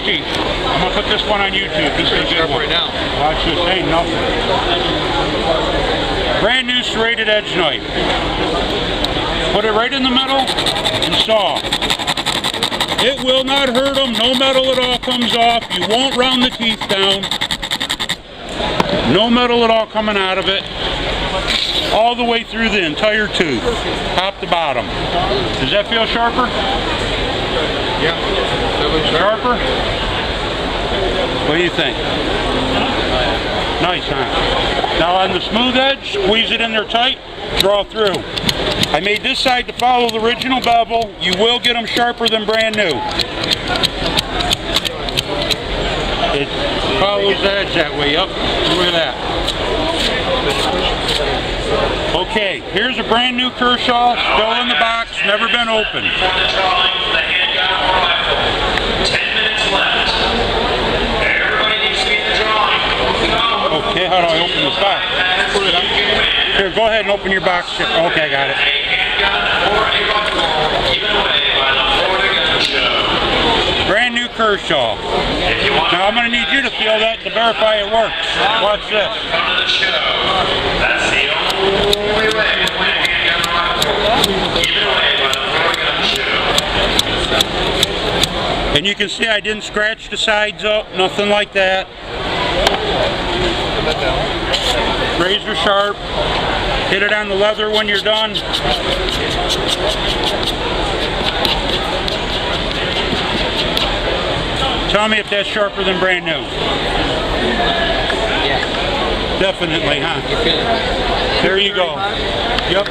teeth. I'm gonna put this one on YouTube. This is a good one. Right now. Watch this, ain't nothing. Brand new serrated edge knife. Put it right in the middle and saw. It will not hurt them. No metal at all comes off. You won't round the teeth down. No metal at all coming out of it. All the way through the entire tooth, top to bottom. Does that feel sharper? Yeah. Sharper? What do you think? Nice, huh? Now on the smooth edge, squeeze it in there tight, draw through. I made this side to follow the original bevel. You will get them sharper than brand new. It follows the edge that way up. Look at that. Okay, here's a brand new Kershaw, still in the box, never been opened. 10 minutes left. Everybody needs to be in the drawing. Okay, how do I open this box? Here, go ahead and open your box. Okay, I got it. Brand new Kershaw. Now I'm going to need you to feel that to verify it works. Watch this. That's the only way. And you can see I didn't scratch the sides up, nothing like that. Razor sharp. Hit it on the leather when you're done. Tell me if that's sharper than brand new. Yeah. Definitely, huh? There you go. Yep.